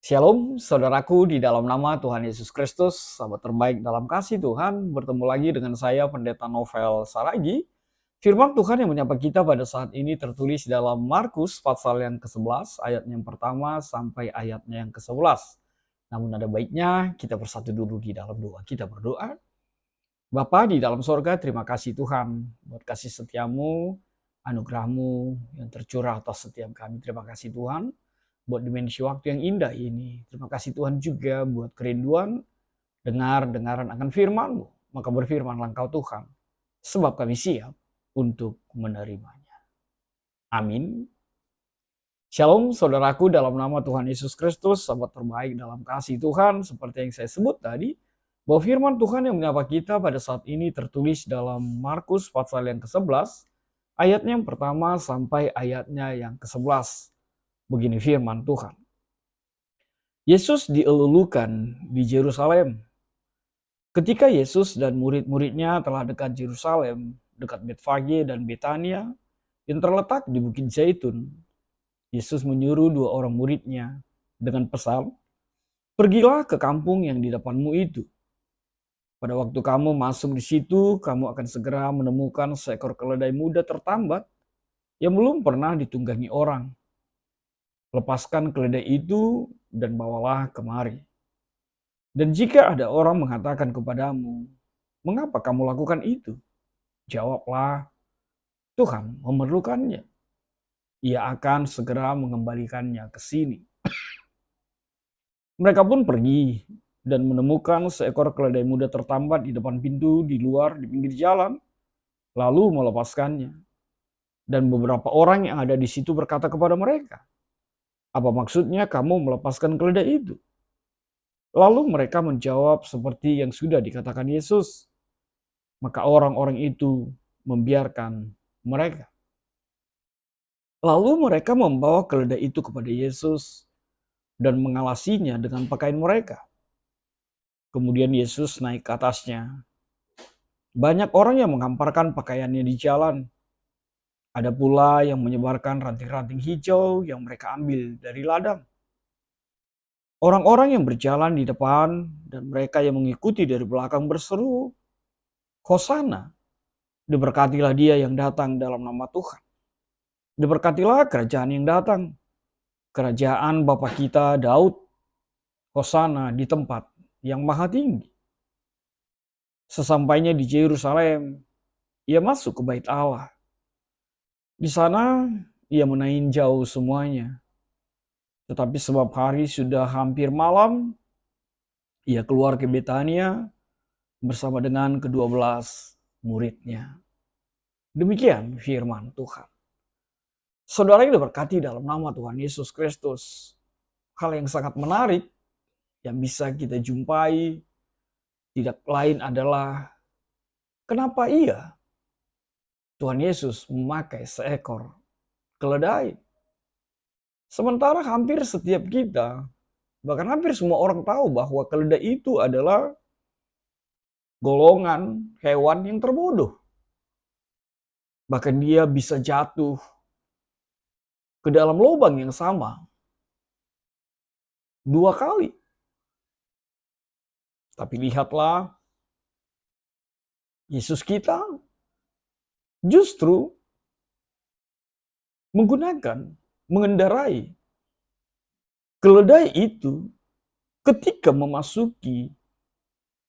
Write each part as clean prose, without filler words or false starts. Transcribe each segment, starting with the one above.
Shalom, saudaraku di dalam nama Tuhan Yesus Kristus, sahabat terbaik dalam kasih Tuhan, bertemu lagi dengan saya Pendeta Novel Saragi. Firman Tuhan yang menyapa kita pada saat ini tertulis dalam Markus pasal yang ke-11, ayatnya yang pertama sampai ayatnya yang ke-11. Namun ada baiknya kita bersatu dulu di dalam doa. Kita berdoa. Bapa di dalam sorga, terima kasih Tuhan buat kasih setiamu, anugerahmu yang tercurah atas setiap kami. Terima kasih Tuhan buat dimensi waktu yang indah ini. Terima kasih Tuhan juga buat kerinduan dengaran akan firman-Mu. Maka berfirmanlah Engkau Tuhan, sebab kami siap untuk menerimanya. Amin. Shalom saudaraku dalam nama Tuhan Yesus Kristus, sahabat terbaik dalam kasih Tuhan, seperti yang saya sebut tadi, bahwa firman Tuhan yang menyapa kita pada saat ini tertulis dalam Markus pasal yang ke-11, ayatnya yang pertama sampai ayatnya yang ke-11. Begini firman Tuhan. Yesus dielulukan di Yerusalem. Ketika Yesus dan murid-muridnya telah dekat Yerusalem, dekat Betfage dan Betania, yang terletak di Bukit Zaitun, Yesus menyuruh dua orang muridnya dengan pesan, "Pergilah ke kampung yang di depanmu itu. Pada waktu kamu masuk di situ, kamu akan segera menemukan seekor keledai muda tertambat yang belum pernah ditunggangi orang. Lepaskan keledai itu dan bawalah kemari. Dan jika ada orang mengatakan kepadamu, 'Mengapa kamu lakukan itu?' Jawablah, 'Tuhan memerlukannya. Ia akan segera mengembalikannya ke sini.' Mereka pun pergi dan menemukan seekor keledai muda tertambat di depan pintu di luar di pinggir jalan, lalu melepaskannya. Dan beberapa orang yang ada di situ berkata kepada mereka, 'Apa maksudnya kamu melepaskan keledai itu?' Lalu mereka menjawab seperti yang sudah dikatakan Yesus. Maka orang-orang itu membiarkan mereka. Lalu mereka membawa keledai itu kepada Yesus dan mengalasinya dengan pakaian mereka. Kemudian Yesus naik ke atasnya. Banyak orang yang menghamparkan pakaiannya di jalan. Ada pula yang menyebarkan ranting-ranting hijau yang mereka ambil dari ladang. Orang-orang yang berjalan di depan dan mereka yang mengikuti dari belakang berseru, "Hosana, diberkatilah dia yang datang dalam nama Tuhan. Diberkatilah kerajaan yang datang. Kerajaan Bapa kita Daud, Hosana di tempat yang maha tinggi." Sesampainya di Yerusalem, ia masuk ke bait Allah. Di sana ia meninjau semuanya. Tetapi sebab hari sudah hampir malam, ia keluar ke Betania bersama dengan ke-12 muridnya. Demikian firman Tuhan. Saudara yang diberkati dalam nama Tuhan Yesus Kristus. Hal yang sangat menarik yang bisa kita jumpai tidak lain adalah kenapa Tuhan Yesus memakai seekor keledai. Sementara hampir setiap kita, bahkan hampir semua orang tahu bahwa keledai itu adalah golongan hewan yang terbodoh. Bahkan dia bisa jatuh ke dalam lubang yang sama 2 kali. Tapi lihatlah, Yesus kita justru mengendarai keledai itu ketika memasuki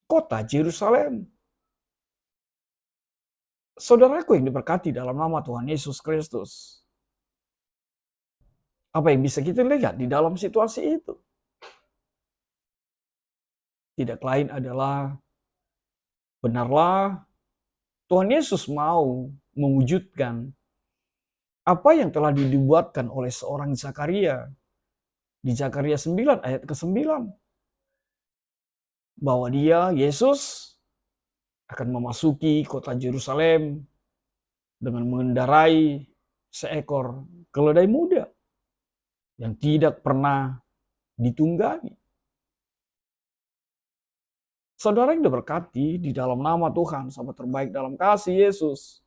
kota Yerusalem. Saudaraku yang diberkati dalam nama Tuhan Yesus Kristus. Apa yang bisa kita lihat di dalam situasi itu? Tidak lain adalah benarlah Tuhan Yesus mau mewujudkan apa yang telah dibuatkan oleh seorang Zakaria di Zakaria 9 ayat ke-9. Bahwa dia, Yesus, akan memasuki kota Yerusalem dengan mengendarai seekor keledai muda yang tidak pernah ditunggangi. Saudara yang diberkati di dalam nama Tuhan, sahabat terbaik dalam kasih Yesus.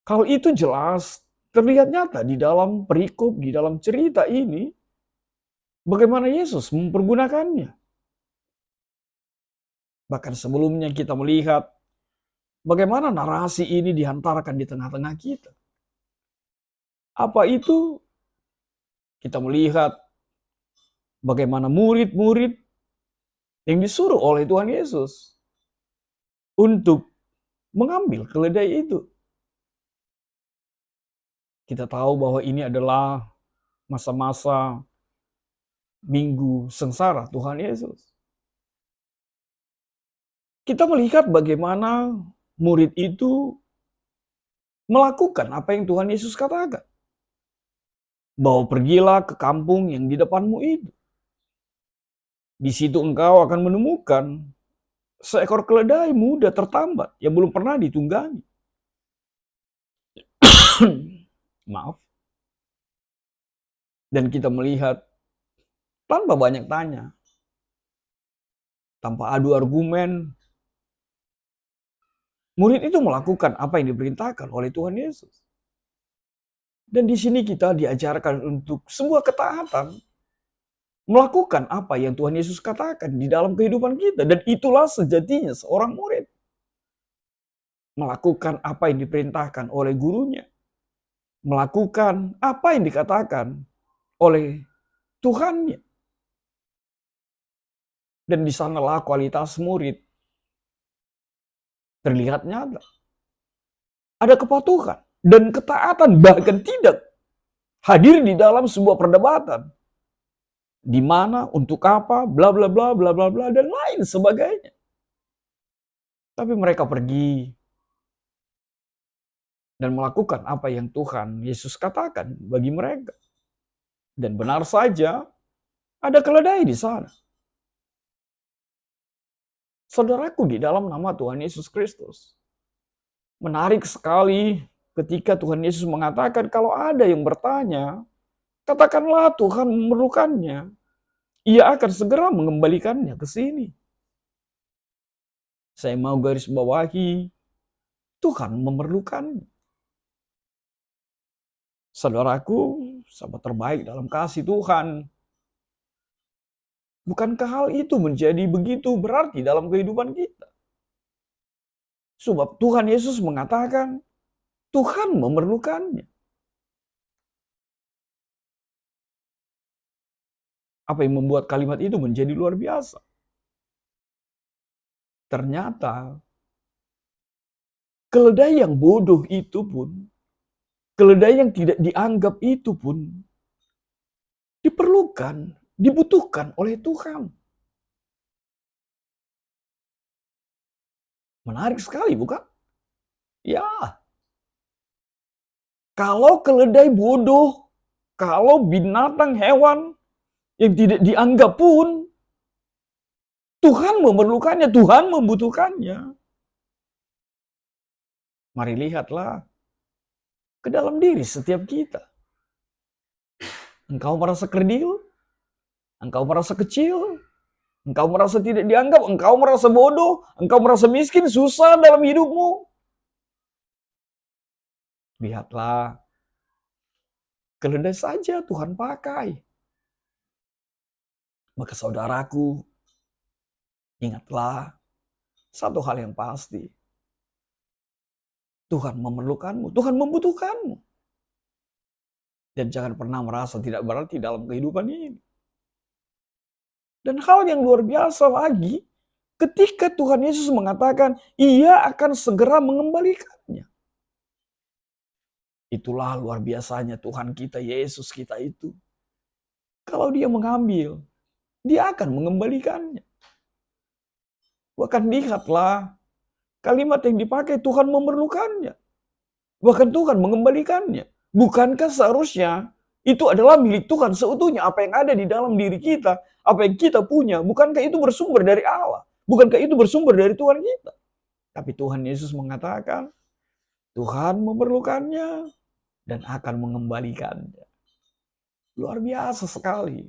Hal itu jelas terlihat nyata di dalam perikop, di dalam cerita ini. Bagaimana Yesus mempergunakannya. Bahkan sebelumnya kita melihat bagaimana narasi ini dihantarkan di tengah-tengah kita. Apa itu? Kita melihat bagaimana murid-murid yang disuruh oleh Tuhan Yesus untuk mengambil keledai itu. Kita tahu bahwa ini adalah masa-masa minggu sengsara Tuhan Yesus. Kita melihat bagaimana murid itu melakukan apa yang Tuhan Yesus katakan. Bahwa pergilah ke kampung yang di depanmu itu. Di situ engkau akan menemukan seekor keledai muda tertambat yang belum pernah ditunggangi. Maaf. Dan kita melihat tanpa banyak tanya, tanpa adu argumen, murid itu melakukan apa yang diperintahkan oleh Tuhan Yesus. Dan di sini kita diajarkan untuk sebuah ketaatan, melakukan apa yang Tuhan Yesus katakan di dalam kehidupan kita. Dan itulah sejatinya seorang murid. Melakukan apa yang diperintahkan oleh gurunya. Melakukan apa yang dikatakan oleh Tuhannya. Dan di sanalah kualitas murid terlihat nyata. Ada kepatuhan dan ketaatan, bahkan tidak hadir di dalam sebuah perdebatan. Di mana, untuk apa, bla bla bla bla bla bla dan lain sebagainya. Tapi mereka pergi dan melakukan apa yang Tuhan Yesus katakan bagi mereka. Dan benar saja ada keledai di sana. Saudaraku, di dalam nama Tuhan Yesus Kristus. Menarik sekali ketika Tuhan Yesus mengatakan kalau ada yang bertanya, katakanlah Tuhan memerlukannya. Ia akan segera mengembalikannya ke sini. Saya mau garis bawahi, Tuhan memerlukannya. Saudaraku, sahabat terbaik dalam kasih Tuhan, bukankah hal itu menjadi begitu berarti dalam kehidupan kita? Sebab Tuhan Yesus mengatakan, Tuhan memerlukannya. Apa yang membuat kalimat itu menjadi luar biasa? Ternyata, keledai yang bodoh itu pun, keledai yang tidak dianggap itu pun, diperlukan, dibutuhkan oleh Tuhan. Menarik sekali, bukan? Ya, kalau keledai bodoh, kalau binatang hewan yang tidak dianggap pun, Tuhan memerlukannya, Tuhan membutuhkannya. Mari lihatlah ke dalam diri setiap kita. Engkau merasa kerdil, engkau merasa kecil, engkau merasa tidak dianggap, engkau merasa bodoh, engkau merasa miskin, susah dalam hidupmu. Lihatlah, keledai saja Tuhan pakai. Maka saudaraku, ingatlah satu hal yang pasti. Tuhan memerlukanmu, Tuhan membutuhkanmu. Dan jangan pernah merasa tidak berarti dalam kehidupan ini. Dan hal yang luar biasa lagi, ketika Tuhan Yesus mengatakan, ia akan segera mengembalikannya. Itulah luar biasanya Tuhan kita, Yesus kita itu. Kalau dia mengambil, dia akan mengembalikannya. Bahkan lihatlah, kalimat yang dipakai Tuhan memerlukannya. Bahkan Tuhan mengembalikannya. Bukankah seharusnya itu adalah milik Tuhan seutuhnya, apa yang ada di dalam diri kita, apa yang kita punya, bukankah itu bersumber dari Allah? Bukankah itu bersumber dari Tuhan kita? Tapi Tuhan Yesus mengatakan, Tuhan memerlukannya dan akan mengembalikannya. Luar biasa sekali.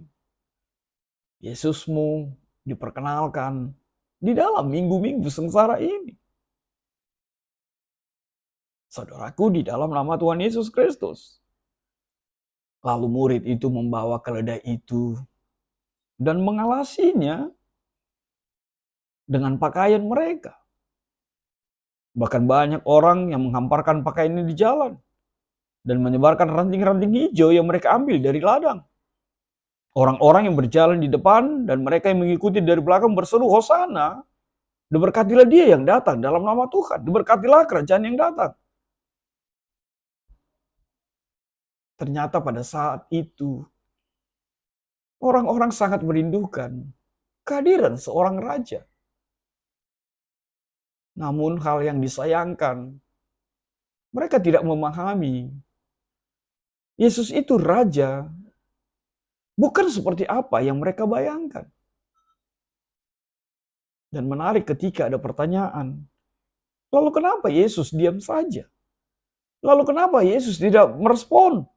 Yesusmu diperkenalkan di dalam minggu-minggu sengsara ini. Saudaraku, di dalam nama Tuhan Yesus Kristus. Lalu murid itu membawa keledai itu dan mengalasinya dengan pakaian mereka. Bahkan banyak orang yang menghamparkan pakaiannya di jalan dan menyebarkan ranting-ranting hijau yang mereka ambil dari ladang. Orang-orang yang berjalan di depan dan mereka yang mengikuti dari belakang berseru, Hosana, diberkatilah dia yang datang dalam nama Tuhan, diberkatilah kerajaan yang datang. Ternyata pada saat itu, orang-orang sangat merindukan kehadiran seorang raja. Namun hal yang disayangkan, mereka tidak memahami Yesus itu raja, bukan seperti apa yang mereka bayangkan. Dan menarik ketika ada pertanyaan, lalu kenapa Yesus diam saja? Lalu kenapa Yesus tidak merespon?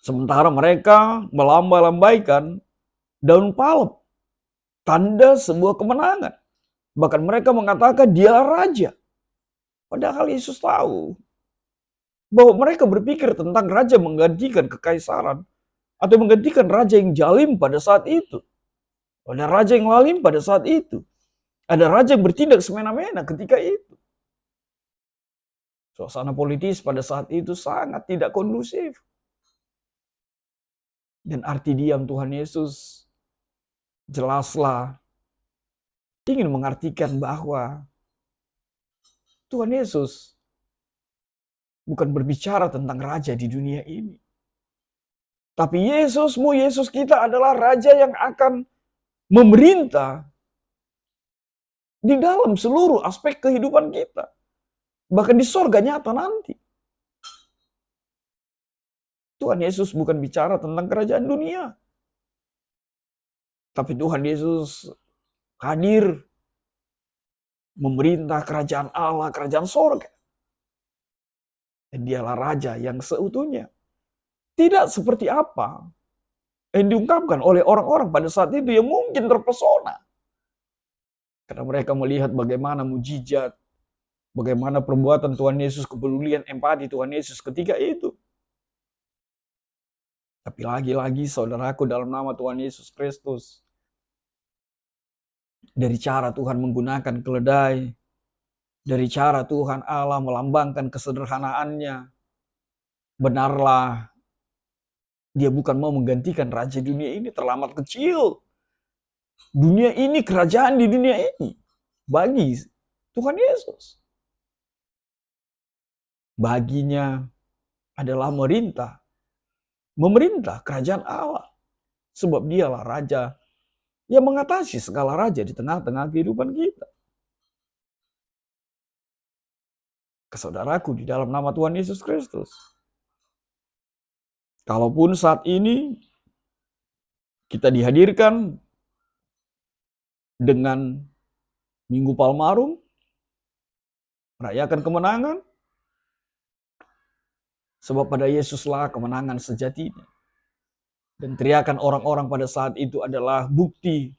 Sementara mereka melambai-lambaikan daun palem, tanda sebuah kemenangan. Bahkan mereka mengatakan dialah raja. Padahal Yesus tahu bahwa mereka berpikir tentang raja menggantikan kekaisaran atau menggantikan raja yang jalim pada saat itu. Ada raja yang lalim pada saat itu. Ada raja yang bertindak semena-mena ketika itu. Suasana politis pada saat itu sangat tidak kondusif. Dan arti diam Tuhan Yesus jelaslah ingin mengartikan bahwa Tuhan Yesus bukan berbicara tentang raja di dunia ini. Tapi Yesusmu, Yesus kita adalah raja yang akan memerintah di dalam seluruh aspek kehidupan kita. Bahkan di sorga nyata nanti. Tuhan Yesus bukan bicara tentang kerajaan dunia. Tapi Tuhan Yesus hadir memerintah kerajaan Allah, kerajaan sorga. Dan dialah raja yang seutuhnya. Tidak seperti apa yang diungkapkan oleh orang-orang pada saat itu yang mungkin terpesona. Karena mereka melihat bagaimana mujizat, bagaimana perbuatan Tuhan Yesus, kepedulian, empati Tuhan Yesus ketika itu. Tapi lagi-lagi saudaraku dalam nama Tuhan Yesus Kristus, dari cara Tuhan menggunakan keledai, dari cara Tuhan Allah melambangkan kesederhanaannya, benarlah dia bukan mau menggantikan raja dunia ini, terlampau kecil. Dunia ini, kerajaan di dunia ini, bagi Tuhan Yesus. Baginya adalah memerintah kerajaan Allah. Sebab dialah raja yang mengatasi segala raja di tengah-tengah kehidupan kita. Saudaraku di dalam nama Tuhan Yesus Kristus. Kalaupun saat ini kita dihadirkan dengan Minggu Palmarum, merayakan kemenangan, sebab pada Yesuslah kemenangan sejatinya. Dan teriakan orang-orang pada saat itu adalah bukti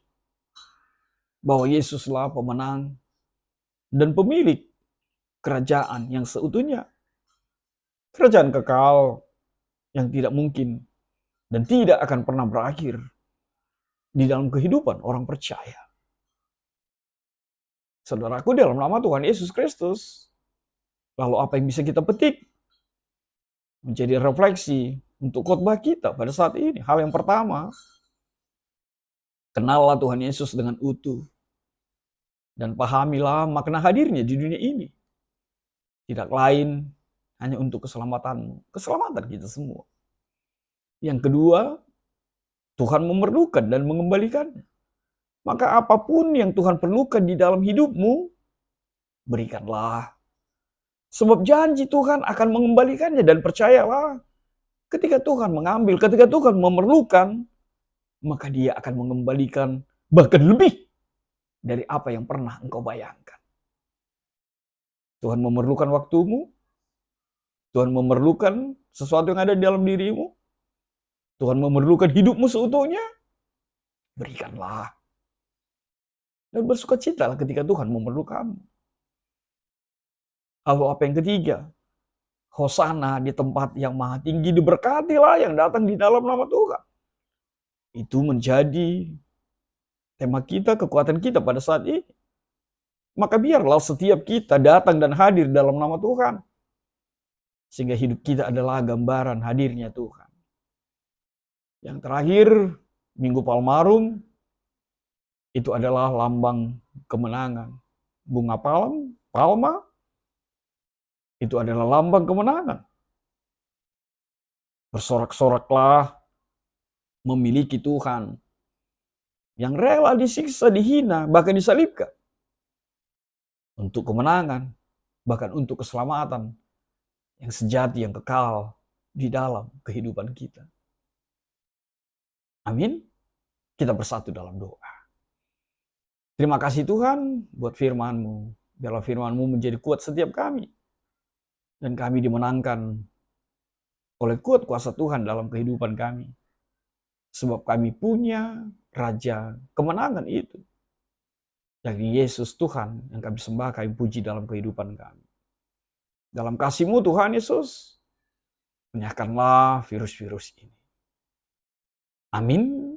bahwa Yesuslah pemenang dan pemilik kerajaan yang seutuhnya. Kerajaan kekal yang tidak mungkin dan tidak akan pernah berakhir di dalam kehidupan orang percaya. Saudaraku dalam nama Tuhan Yesus Kristus, lalu apa yang bisa kita petik menjadi refleksi untuk khotbah kita pada saat ini? Hal yang pertama, kenallah Tuhan Yesus dengan utuh dan pahamilah makna hadirnya di dunia ini. Tidak lain hanya untuk keselamatanmu, keselamatan kita semua. Yang kedua, Tuhan memerlukan dan mengembalikannya. Maka apapun yang Tuhan perlukan di dalam hidupmu, berikanlah. Sebab janji Tuhan akan mengembalikannya, dan percayalah, ketika Tuhan mengambil, ketika Tuhan memerlukan, maka Dia akan mengembalikan bahkan lebih dari apa yang pernah engkau bayangkan. Tuhan memerlukan waktumu, Tuhan memerlukan sesuatu yang ada di dalam dirimu, Tuhan memerlukan hidupmu seutuhnya, berikanlah. Dan bersukacitalah ketika Tuhan memerlukanmu. Lalu apa yang ketiga? Hosana di tempat yang maha tinggi, diberkatilah yang datang di dalam nama Tuhan. Itu menjadi tema kita, kekuatan kita pada saat ini. Maka biarlah setiap kita datang dan hadir dalam nama Tuhan. Sehingga hidup kita adalah gambaran hadirnya Tuhan. Yang terakhir, Minggu Palmarum, itu adalah lambang kemenangan. Bunga palma, itu adalah lambang kemenangan. Bersorak-soraklah memiliki Tuhan yang rela disiksa, dihina, bahkan disalibkan. Untuk kemenangan, bahkan untuk keselamatan yang sejati, yang kekal di dalam kehidupan kita. Amin. Kita bersatu dalam doa. Terima kasih Tuhan buat firman-Mu. Biarlah firman-Mu menjadi kuat setiap kami. Dan kami dimenangkan oleh kuat kuasa Tuhan dalam kehidupan kami. Sebab kami punya Raja kemenangan itu. Dari Yesus Tuhan yang kami sembah, kami puji dalam kehidupan kami. Dalam kasih-Mu Tuhan Yesus, menyahkanlah virus-virus ini. Amin.